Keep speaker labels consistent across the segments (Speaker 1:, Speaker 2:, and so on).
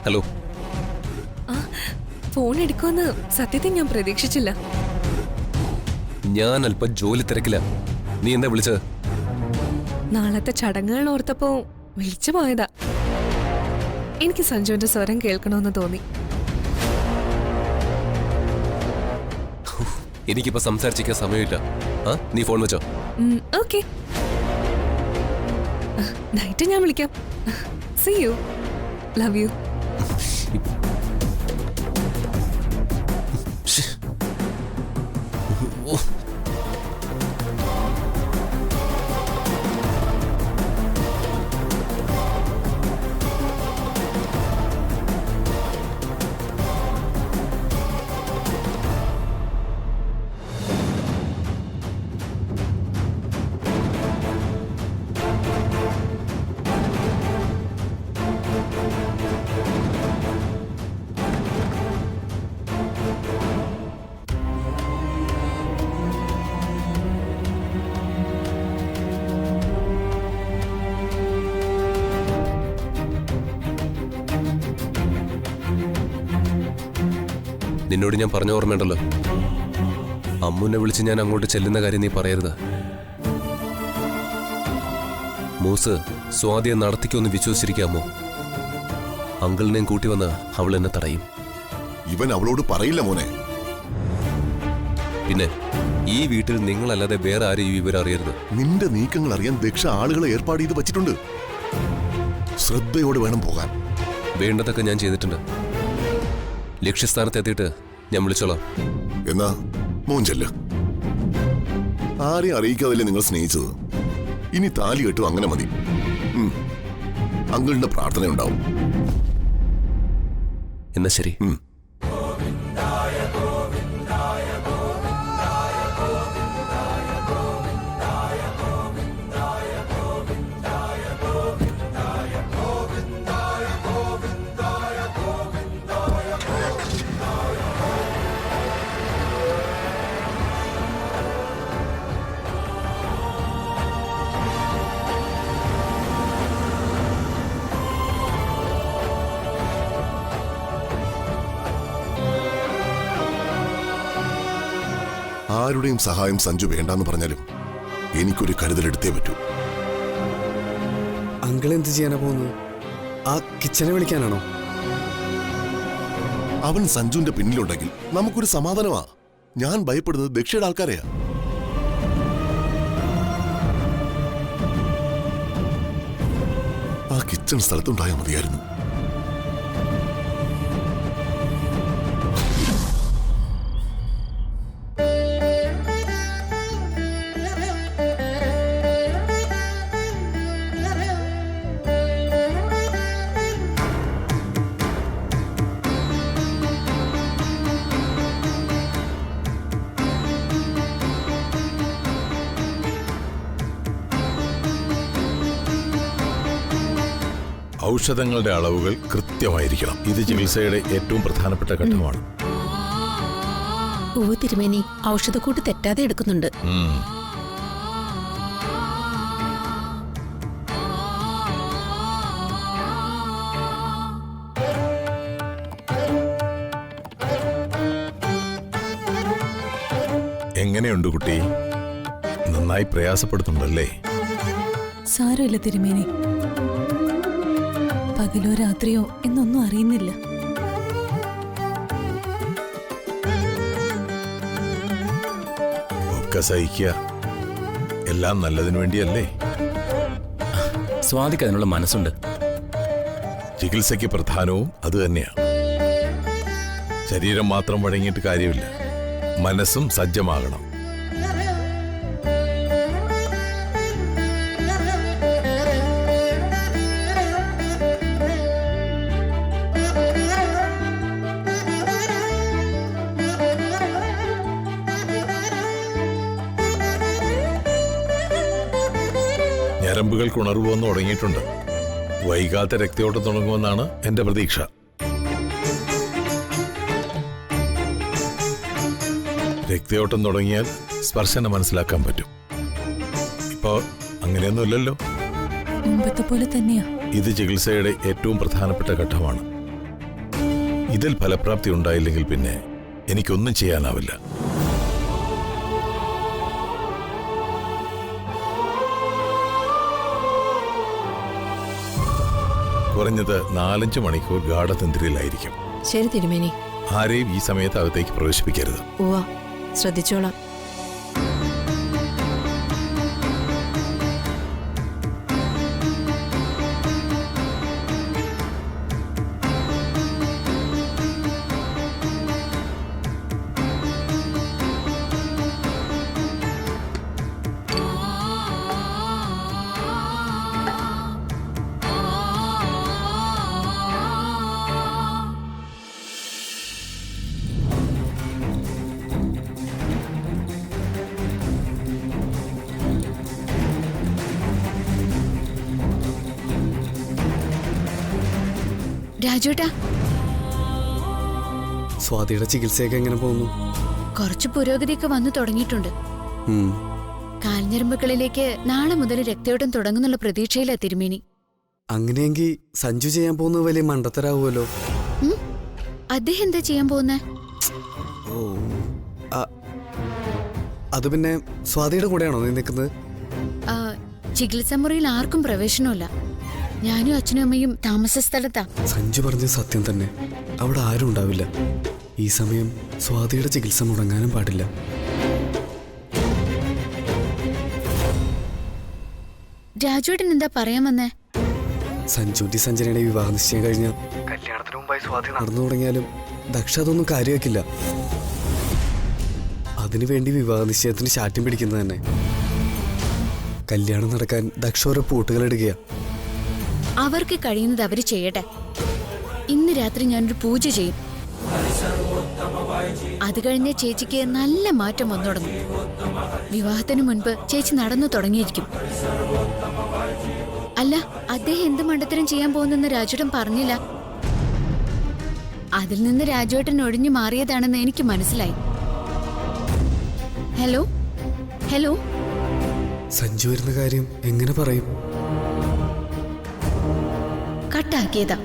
Speaker 1: Hello.
Speaker 2: Phone എടുക്കുമെന്ന് സത്യത്തിൽ ഞാൻ പ്രതീക്ഷിച്ചില്ല.
Speaker 1: ഞാൻ അല്പം ജോലി തിരക്കില്ല. നീ എന്താ വിളിച്ചത്?
Speaker 2: നാളത്തെ ചടങ്ങുകൾ ഓർത്തപ്പോ വിളിച്ചു പോയതാ. എനിക്ക് സഞ്ജുവിന്റെ സ്വരം കേൾക്കണമെന്ന് തോന്നി.
Speaker 1: എനിക്കിപ്പോ സംസാരിച്ചിരിക്കാൻ സമയമില്ല. നീ ഫോൺ വെച്ചോ.
Speaker 2: ഓക്കെ, നൈറ്റ് ഞാൻ വിളിക്കാം. See you. Love you.
Speaker 1: നിന്നോട് ഞാൻ പറഞ്ഞ ഓർമ്മയുണ്ടല്ലോ, അമ്മുനെ വിളിച്ച് ഞാൻ അങ്ങോട്ട് ചെല്ലുന്ന കാര്യം നീ പറയരുത്. മൂസ് സ്വാതിയെ നടത്തിക്കൊന്ന് വിശ്വസിച്ചിരിക്കാമോ? അങ്കിളിനെയും കൂട്ടി വന്ന് അവൾ എന്നെ തടയും.
Speaker 3: ഇവൻ അവളോട് പറയില്ല മോനെ.
Speaker 1: പിന്നെ ഈ വീട്ടിൽ നിങ്ങളല്ലാതെ വേറെ ആരും ഈ വിവരം അറിയരുത്.
Speaker 3: നിന്റെ നീക്കങ്ങൾ അറിയാൻ ദക്ഷ ആളുകളെ ഏർപ്പാട് ചെയ്ത് വച്ചിട്ടുണ്ട്. ശ്രദ്ധയോടെ വേണം പോകാൻ.
Speaker 1: വേണ്ടതൊക്കെ ഞാൻ ചെയ്തിട്ടുണ്ട്. ലക്ഷ്യസ്ഥാനത്ത് എത്തിയിട്ട് ഞാൻ വിളിച്ചോളാം.
Speaker 3: എന്നാ മോൻ ചെല്ല്. ആരെയും അറിയിക്കാതല്ലേ നിങ്ങൾ സ്നേഹിച്ചത്. ഇനി താലി കെട്ടും അങ്ങനെ മതി. അങ്കിളിന്റെ പ്രാർത്ഥന ഉണ്ടാവും.
Speaker 1: എന്നാ ശരി.
Speaker 3: ആരുടെയും സഹായം സഞ്ജു വേണ്ടെന്ന് പറഞ്ഞാലും എനിക്കൊരു കരുതലെടുത്തേ പറ്റൂ.
Speaker 4: അങ്കിൾ എന്ത് ചെയ്യാനാ പോകുന്നത്? ആ കിച്ചനെ വിളിക്കാനാണോ?
Speaker 3: അവൻ സഞ്ജുവിന്റെ പിന്നിലുണ്ടെങ്കിൽ നമുക്കൊരു സമാധാനമാ. ഞാൻ ഭയപ്പെടുന്നത് ദക്ഷയുടെ ആൾക്കാരെയാ. ആ കിച്ചൺ സ്ഥലത്തുണ്ടായാൽ മതിയായിരുന്നു.
Speaker 5: ഔഷധങ്ങളുടെ അളവുകൾ കൃത്യമായിരിക്കണം. ഇത് ചികിത്സയുടെ ഏറ്റവും പ്രധാനപ്പെട്ട ഘട്ടമാണ്.
Speaker 6: ഓ തിരുമേനി, ഔഷധക്കൂട്ട് തെറ്റാതെ എടുക്കുന്നുണ്ട്.
Speaker 5: എങ്ങനെയുണ്ട് കുട്ടി? നന്നായി പ്രയാസപ്പെടുന്നുണ്ടല്ലേ?
Speaker 7: സാരമില്ല തിരുമേനി, പകലോ രാത്രിയോ എന്നൊന്നും അറിയുന്നില്ല.
Speaker 5: ഒക്കെ സഹിക്കുക. എല്ലാം നല്ലതിനു വേണ്ടിയല്ലേ?
Speaker 8: സ്വാതിക്ക് അതിനുള്ള മനസ്സുണ്ട്.
Speaker 5: ചികിത്സയ്ക്ക് പ്രധാനവും അത് തന്നെയാണ്. ശരീരം മാത്രം വഴങ്ങിയിട്ട് കാര്യമില്ല, മനസ്സും സജ്ജമാകണം. ഞരമ്പുകൾക്ക് ഉണർവ് വന്നു തുടങ്ങിയിട്ടുണ്ട്. വൈകാതെ രക്തയോട്ടം തുടങ്ങുമെന്നാണ് എന്റെ പ്രതീക്ഷ. രക്തയോട്ടം തുടങ്ങിയാൽ സ്പർശനം മനസ്സിലാക്കാൻ പറ്റും. ഇപ്പോ അങ്ങനെയൊന്നുമില്ലല്ലോ.
Speaker 7: മുമ്പത്തെ പോലെ തന്നെയാ.
Speaker 5: ഇത് ചികിത്സയുടെ ഏറ്റവും പ്രധാനപ്പെട്ട ഘട്ടമാണ്. ഇതിൽ ഫലപ്രാപ്തി ഉണ്ടായില്ലെങ്കിൽ പിന്നെ എനിക്കൊന്നും ചെയ്യാനാവില്ല. കുറഞ്ഞത് 4-5 മണിക്കൂർ ഗാഠതന്ത്രിയിലായിരിക്കും.
Speaker 6: ശരി തിരുമേനി.
Speaker 5: ആരെയും ഈ സമയത്ത് അകത്തേക്ക് പ്രവേശിപ്പിക്കരുത്.
Speaker 6: ഉവ്വ, ശ്രദ്ധിച്ചോളാം.
Speaker 8: രാജുട്ടാ,
Speaker 4: സ്വാതിയുടെ ചികിത്സയൊക്കെ എങ്ങനെ പോകുന്നു?
Speaker 8: കുറച്ച് പുരോഗതിയൊക്കെ വന്നു തുടങ്ങിയിട്ടുണ്ട്. കാൽഞരമ്പുകളിലേക്ക് നാളെ മുതൽ രക്തയോട്ടം തുടങ്ങുന്നുള്ള പ്രതീക്ഷയിലാ തിരുമേനി.
Speaker 4: അങ്ങനെയെങ്കിൽ സഞ്ജു ചെയ്യാൻ പോകുന്നത് വലിയ മണ്ടത്തരാവുമല്ലോ.
Speaker 8: അദ്ദേഹം എന്താ ചെയ്യാൻ പോകുന്നേ?
Speaker 4: അത് പിന്നെ സ്വാതിയുടെ കൂടെയാണോ നീ നിൽക്കുന്നത്?
Speaker 8: ചികിത്സാ മുറിയിൽ ആർക്കും പ്രവേശനമില്ല. ഞാനും അച്ഛനും അമ്മയും താമസ സ്ഥലത്താ.
Speaker 4: സഞ്ജു പറഞ്ഞ സത്യം തന്നെ, അവിടെ ആരും ഉണ്ടാവില്ല. ഈ സമയം സ്വാതിയുടെ ചികിത്സ മുടങ്ങാനും പാടില്ല.
Speaker 8: രാജുവേട്ടൻ എന്താ പറയാൻ വന്നേ?
Speaker 4: സഞ്ജുന്റെ സഞ്ജനയുടെ വിവാഹ നിശ്ചയം കഴിഞ്ഞ കല്യാണത്തിന് മുമ്പായി സ്വാതി നടന്നു തുടങ്ങിയാലും ദക്ഷ അതൊന്നും കാര്യമാക്കില്ല. അതിനുവേണ്ടി വിവാഹ നിശ്ചയത്തിന് ശാഠ്യം പിടിക്കുന്നത് തന്നെ. കല്യാണം നടക്കാൻ ദക്ഷ ഓരോ പൂട്ടുകളിടുകയാ.
Speaker 8: അവർക്ക് കഴിയുന്നത് അവര് ചെയ്യട്ടെ. ഇന്ന് രാത്രി ഞാനൊരു പൂജ ചെയ്യും. അത് കഴിഞ്ഞ് ചേച്ചിക്ക് നല്ല മാറ്റം വന്നു തുടങ്ങും. വിവാഹത്തിന് മുൻപ് ചേച്ചി നടന്നു തുടങ്ങിയിരിക്കും. അല്ല, അദ്ദേഹം എന്ത് മണ്ടത്തരം ചെയ്യാൻ പോകുന്നെന്ന് രാജുവേട്ടൻ പറഞ്ഞില്ല. അതിൽ നിന്ന് രാജുവേട്ടൻ ഒഴിഞ്ഞു മാറിയതാണെന്ന് എനിക്ക് മനസ്സിലായി. ഹലോ ഹലോ,
Speaker 4: സഞ്ജു വരുന്ന കാര്യം എങ്ങനെ പറയും?
Speaker 8: കട്ടാക്കിയതാ.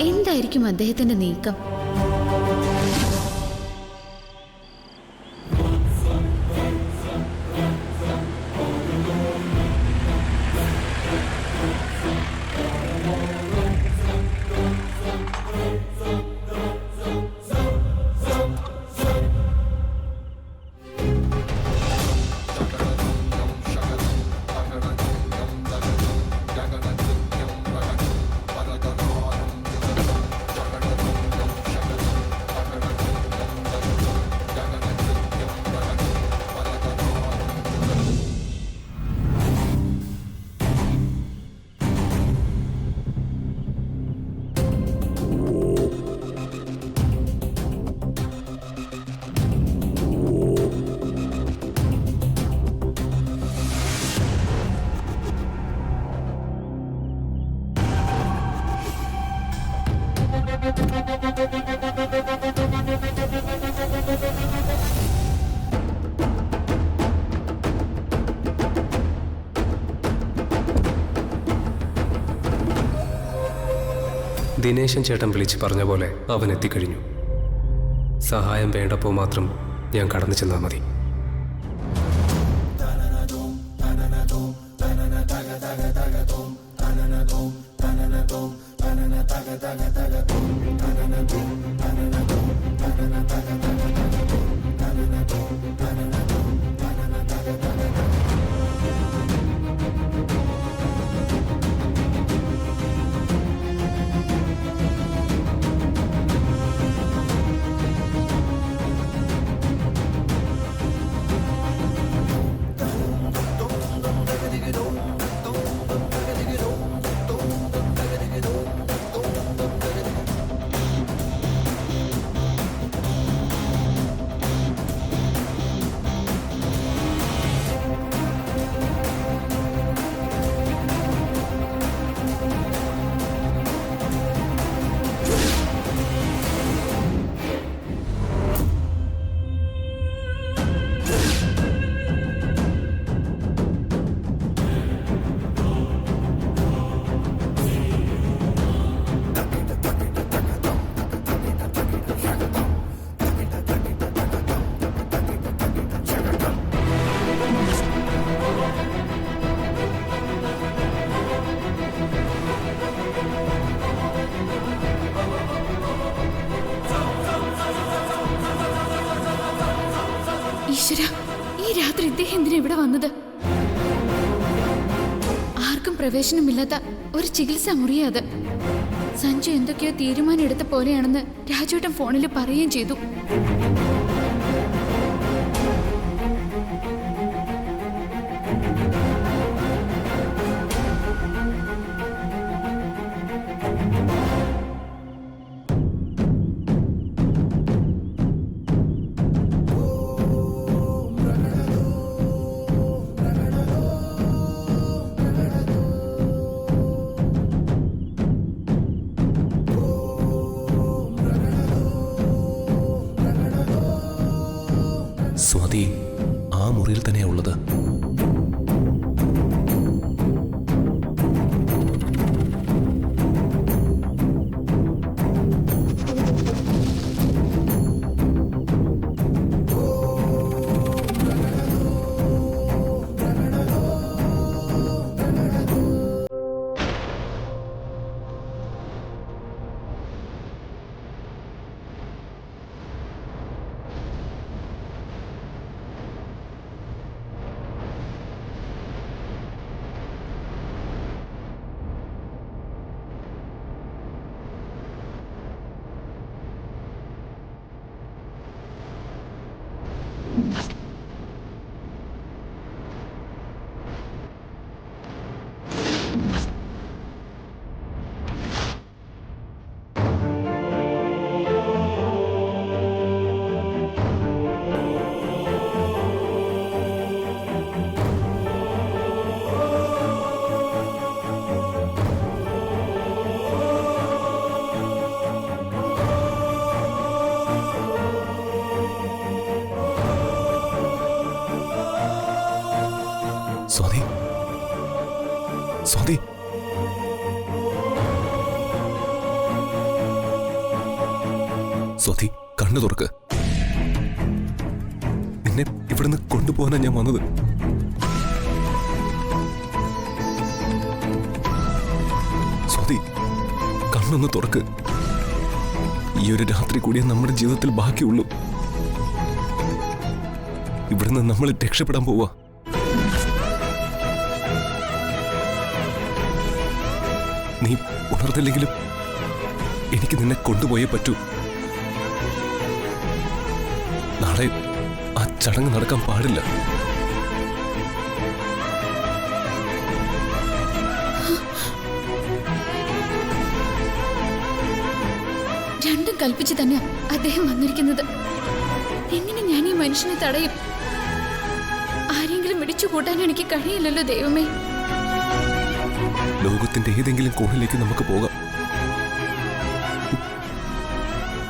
Speaker 8: എന്തായിരിക്കും അദ്ദേഹത്തിന്റെ നീക്കം?
Speaker 1: ദിനേശൻ ചേട്ടൻ വിളിച്ച് പറഞ്ഞ പോലെ അവൻ എത്തിക്കഴിഞ്ഞു. സഹായം വേണ്ടപ്പോൾ മാത്രം ഞാൻ കടന്നു ചെന്നാൽ മതി.
Speaker 8: ഇദ്ദേഹം എന്തിനാ ഇവിടെ വന്നത്? ആർക്കും പ്രവേശനമില്ലാത്ത ഒരു ചികിത്സാ മുറിയാ അത്. സഞ്ജു എന്തൊക്കെയോ തീരുമാനം എടുത്ത പോലെയാണെന്ന് രാജുവേട്ടൻ ഫോണിൽ പറയുകയും ചെയ്തു.
Speaker 9: സ്വാതി ആ മുറിയിൽ തന്നെയാ ഉള്ളത്. സ്വാതി, സ്വാതി, സ്വാതി, കണ്ണു തുറക്ക്. നിന്നെ ഇവിടുന്ന് കൊണ്ടുപോകാനാ ഞാൻ വന്നത്. സ്വാതി, കണ്ണൊന്ന് തുറക്ക്. ഈ ഒരു രാത്രി കൂടിയേ നമ്മുടെ ജീവിതത്തിൽ ബാക്കിയുള്ളൂ. ഇവിടുന്ന് നമ്മൾ രക്ഷപ്പെടാൻ പോവാ. നീ ഉണർന്നില്ലെങ്കിലും എനിക്ക് നിന്നെ കൊണ്ടുപോയേ പറ്റൂ. നാളെ ആ ചടങ്ങ് നടക്കാൻ പാടില്ല.
Speaker 8: രണ്ടും കൽപ്പിച്ച് തന്നെ അദ്ദേഹം വന്നിരിക്കുന്നത്. എങ്ങനെ ഞാൻ ഈ മനുഷ്യനെ തടയും? ആരെങ്കിലും വിളിച്ചു കൂട്ടാൻ എനിക്ക് കഴിയില്ലല്ലോ ദൈവമേ.
Speaker 9: ലോകത്തിന്റെ ഏതെങ്കിലും കോണിലേക്ക് നമുക്ക് പോകാം.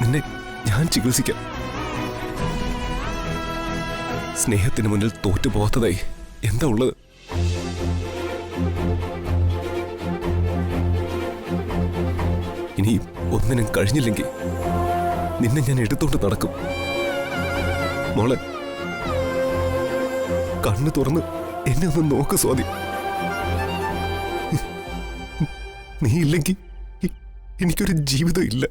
Speaker 9: നിന്നെ ഞാൻ ചികിത്സിക്കാം. സ്നേഹത്തിന് മുന്നിൽ തോറ്റുപോകാത്തതായി എന്താ ഉള്ളത്? ഇനി ഒന്നിനും കഴിഞ്ഞില്ലെങ്കിൽ നിന്നെ ഞാൻ എടുത്തോണ്ട് നടക്കും. മോളെ, കണ്ണു തുറന്ന് എന്നെ ഒന്ന് നോക്ക് സ്വാതി. നീ ഇല്ലെങ്കിൽ എനിക്കൊരു ജീവിതം ഇല്ല.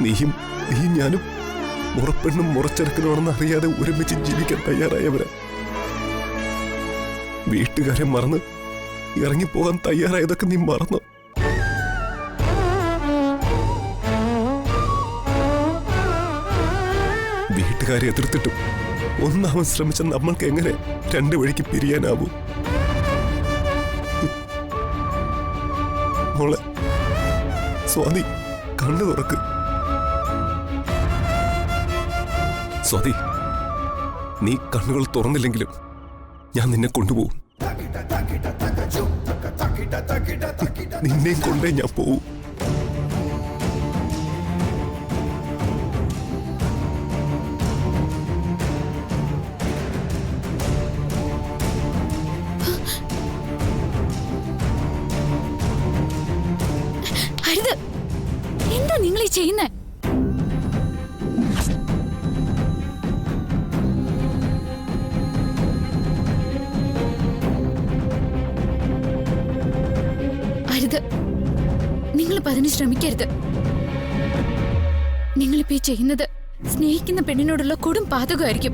Speaker 9: നീയും ഞാനും മുറപ്പെണ്ണും മുറച്ചെറുക്കനാണെന്ന് അറിയാതെ ഒരുമിച്ച് ജീവിക്കാൻ തയ്യാറായവരാ. വീട്ടുകാരെ മറന്ന് ഇറങ്ങിപ്പോകാൻ തയ്യാറായതൊക്കെ നീ മറന്നോ? വീട്ടുകാരെ എതിർത്തിട്ടും ഒന്നാമൻ ശ്രമിച്ച നമ്മൾക്ക് എങ്ങനെ രണ്ടു വഴിക്ക് പിരിയാനാവൂ? മോളെ, സ്വാതി, കണ്ണു തുറക്ക്. സ്വാതി, നീ കണ്ണുകൾ തുറന്നില്ലെങ്കിലും ഞാൻ നിന്നെ കൊണ്ടുപോകും. നിന്നെയും കൊണ്ടേ ഞാൻ പോവും.
Speaker 8: അരുത്! എന്താ നിങ്ങൾ ഈ ചെയ്യുന്നേ? അരുത്! നിങ്ങൾ നിങ്ങളിപ്പോ അതിന് ശ്രമിക്കരുത്. നിങ്ങളിപ്പോ ഈ ചെയ്യുന്നത് സ്നേഹിക്കുന്ന പെണ്ണിനോടുള്ള കൊടും പാതകമായിരിക്കും.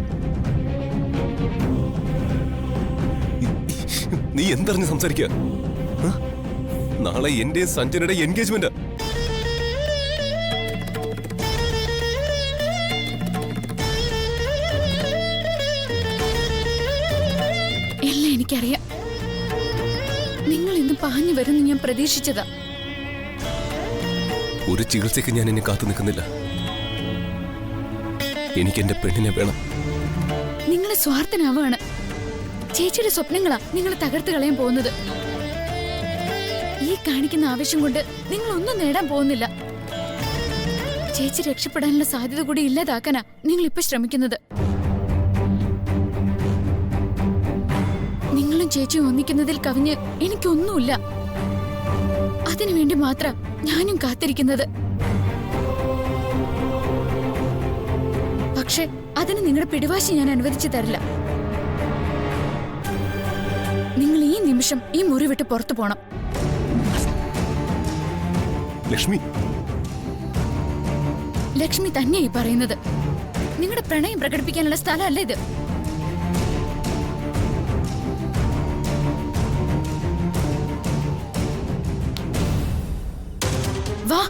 Speaker 9: നീ എന്തറിഞ്ഞ് സംസാരിക്കുക? നാളെ എന്റെ സഞ്ജനയുടെ എൻഗേജ്മെന്റ്.
Speaker 8: എല്ലാം എനിക്കറിയാം. നിങ്ങൾ ഇന്ന് പാഞ്ഞു വരുമെന്ന് ഞാൻ പ്രതീക്ഷിച്ചതാ.
Speaker 9: ഒരു ചികിത്സയ്ക്ക് ഞാൻ എന്നെ കാത്തു നിൽക്കുന്നില്ല. എനിക്ക് എന്റെ പെണ്ണിനെ വേണം.
Speaker 8: നിങ്ങളെ സ്വാർത്ഥനാവാണ്. ചേച്ചിയുടെ സ്വപ്നങ്ങളാ നിങ്ങൾ തകർത്ത് കളയാൻ പോകുന്നത്. ഈ കാണിക്കുന്ന ആവശ്യം കൊണ്ട് നിങ്ങൾ ഒന്നും നേടാൻ പോകുന്നില്ല. ചേച്ചി രക്ഷപ്പെടാനുള്ള സാധ്യത കൂടി ഇല്ലാതാക്കാനാ നിങ്ങൾ ഇപ്പൊ ശ്രമിക്കുന്നത്. നിങ്ങളും ചേച്ചിയും ഒന്നിക്കുന്നതിൽ കവിഞ്ഞ് എനിക്കൊന്നുമില്ല. അതിനുവേണ്ടി മാത്രം ഞാനും കാത്തിരിക്കുന്നത്. പക്ഷെ അതിന് നിങ്ങളുടെ പിടിവാശി ഞാൻ അനുവദിച്ചു തരില്ല. നിങ്ങൾ ഈ നിമിഷം ഈ മുറി വിട്ട് പുറത്തു പോണം.
Speaker 9: ലക്ഷ്മി,
Speaker 8: ലക്ഷ്മി തന്നെയായി പറയുന്നത്. നിങ്ങളുടെ പ്രണയം പ്രകടിപ്പിക്കാനുള്ള സ്ഥലമല്ല ഇത്. വാ.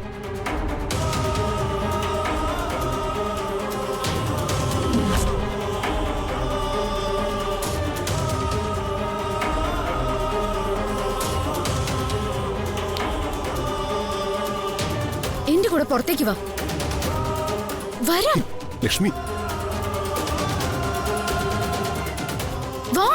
Speaker 8: എന്റെ കൂടെ പുറത്തേക്ക് വാ. വരാം.
Speaker 9: ലക്ഷ്മി,
Speaker 8: വാ.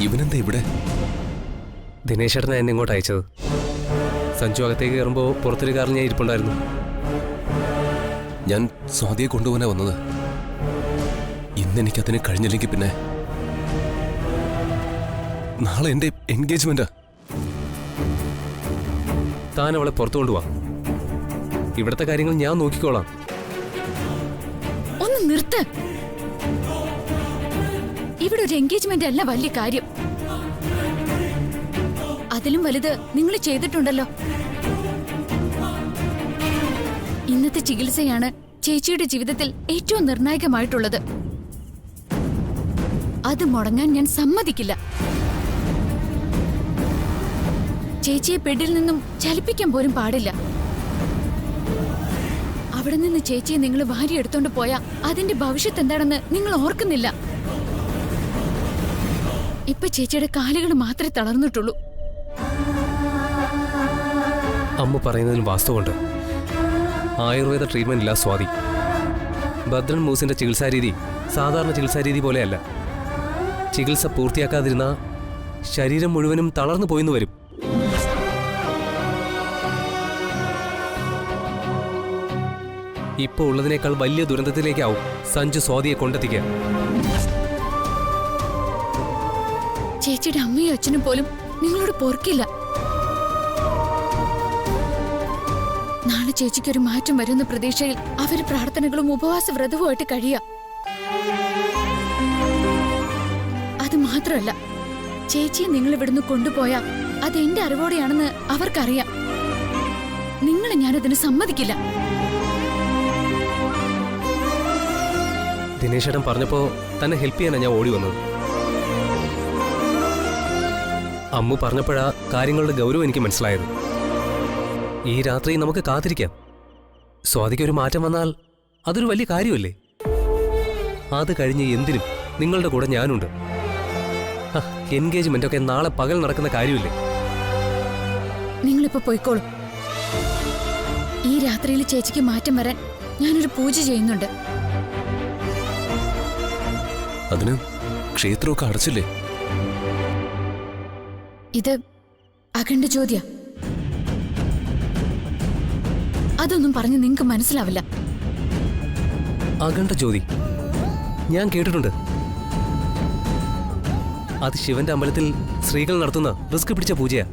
Speaker 9: ഇവനെന്താ ഇവിടെ?
Speaker 1: ദിനേശേട്ടനെ എന്നെ ഇങ്ങോട്ട് അയച്ചത്. സഞ്ജു അകത്തേക്ക് കയറുമ്പോൾ പുറത്തൊരു കാറിൽ ഞാൻ ഇരിപ്പുണ്ടായിരുന്നു.
Speaker 9: ഞാൻ സ്വാതിയെ കൊണ്ടുപോകാനാ വന്നത്. ഇന്നെനിക്കതിന് കഴിഞ്ഞില്ലെങ്കിൽ പിന്നെ നാളെ എന്റെ എൻഗേജ്മെന്റാ.
Speaker 1: താൻ അവളെ പുറത്തു കൊണ്ടുപോവാ. ഇവിടുത്തെ കാര്യങ്ങൾ ഞാൻ നോക്കിക്കോളാം.
Speaker 8: ഒന്ന് നിർത്ത്. ഇവിടെ ഒരു എൻഗേജ്മെന്റ് അല്ല വലിയ കാര്യം. അതിലും വലുത് നിങ്ങൾ ചെയ്തിട്ടുണ്ടല്ലോ. ഇന്നത്തെ ചികിത്സയാണ് ചേച്ചിയുടെ ജീവിതത്തിൽ ഏറ്റവും നിർണായകമായിട്ടുള്ളത്. അത് മുടങ്ങാൻ ഞാൻ സമ്മതിക്കില്ല. ചേച്ചിയെ ബെഡിൽ നിന്നും ചലിപ്പിക്കാൻ പോലും പാടില്ല. അവിടെ നിന്ന് ചേച്ചിയെ നിങ്ങൾ ഭാര്യ എടുത്തോണ്ട് പോയാ അതിന്റെ ഭവിഷ്യത്ത് എന്താണെന്ന് നിങ്ങൾ ഓർക്കുന്നില്ല. ഇപ്പൊ ചേച്ചിയുടെ കാലുകൾ മാത്രമേ തളർന്നിട്ടുള്ളൂ.
Speaker 1: അമ്മ പറയുന്നതിൽ വാസ്തവമുണ്ട്. ആയുർവേദ ട്രീറ്റ്മെന്റ് ഇല്ല സ്വാതി. ഭദ്രൻ മൂസിന്റെ ചികിത്സാരീതി സാധാരണ ചികിത്സാരീതി പോലെയല്ല. ചികിത്സ പൂർത്തിയാക്കാതിരുന്ന ശരീരം മുഴുവനും തളർന്നു പോയിന്ന് വരും. ഇപ്പോൾ ഉള്ളതിനേക്കാൾ വലിയ ദുരന്തത്തിലേക്കാവും സഞ്ജു സ്വാതിയെ കൊണ്ടെത്തിക്കുക.
Speaker 8: ചേച്ചിയുടെ അമ്മയും അച്ഛനും പോലും നിങ്ങളോട് പൊറുക്കില്ല. നാളെ ചേച്ചിക്കൊരു മാറ്റം വരുന്ന പ്രതീക്ഷയിൽ അവര് പ്രാർത്ഥനകളും ഉപവാസ വ്രതവുമായിട്ട് കഴിയാം. അത് മാത്രമല്ല, ചേച്ചിയെ നിങ്ങൾ ഇവിടുന്ന് കൊണ്ടുപോയാ അത് എന്റെ അറിവോടെയാണെന്ന് അവർക്കറിയാം. നിങ്ങളെ ഞാനതിന് സമ്മതിക്കില്ല.
Speaker 1: ദിനേശേട്ടൻ പറഞ്ഞപ്പോ തന്നെ ഹെൽപ്പ് ചെയ്യാനാണ് ഞാൻ ഓടി വന്നത്. അമ്മു പറഞ്ഞപ്പോഴാ കാര്യങ്ങളുടെ ഗൗരവം എനിക്ക് മനസ്സിലായത്. ഈ രാത്രി നമുക്ക് കാത്തിരിക്കാം. സ്വാതിക്കൊരു മാറ്റം വന്നാൽ അതൊരു വലിയ കാര്യമല്ലേ? അത് കഴിഞ്ഞ് എന്തിനും നിങ്ങളുടെ കൂടെ ഞാനുണ്ട്. എൻഗേജ്മെന്റ് ഒക്കെ നാളെ പകൽ നടക്കുന്ന കാര്യമില്ലേ?
Speaker 8: നിങ്ങളിപ്പോ പോയിക്കോളൂ. ഈ രാത്രിയിൽ ചേച്ചിക്ക് മാറ്റം വരാൻ ഞാനൊരു പൂജ ചെയ്യുന്നുണ്ട്.
Speaker 9: അതിന് ക്ഷേത്രമൊക്കെ അടച്ചില്ലേ?
Speaker 8: ഇത് അഖണ്ഡ ജ്യോതിയാ. അതൊന്നും പറഞ്ഞ് നിങ്ങക്ക് മനസ്സിലാവില്ല.
Speaker 1: അഖണ്ഡ ജ്യോതി ഞാൻ കേട്ടിട്ടുണ്ട്. അത് ശിവന്റെ അമ്പലത്തിൽ സ്ത്രീകൾ നടത്തുന്ന റിസ്ക് പിടിച്ച പൂജയാ.